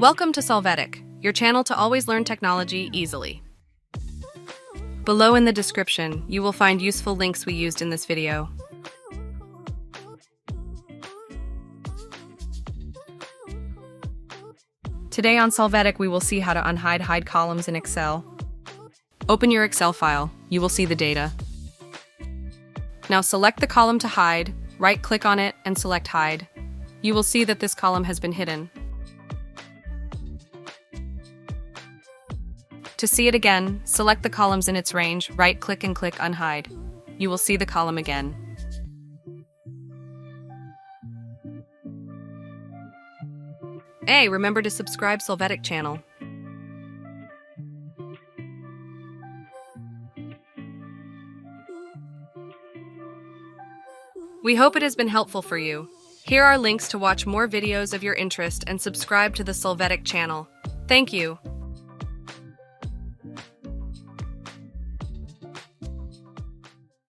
Welcome to Solvetic, your channel to always learn technology easily. Below in the description, you will find useful links we used in this video. Today on Solvetic, we will see how to hide columns in Excel. Open your Excel file. You will see the data. Now select the column to hide, right-click on it, and select Hide. You will see that this column has been hidden. To see it again, select the columns in its range, right-click and click Unhide. You will see the column again. Hey, remember to subscribe Solvetic channel. We hope it has been helpful for you. Here are links to watch more videos of your interest and subscribe to the Solvetic channel. Thank you.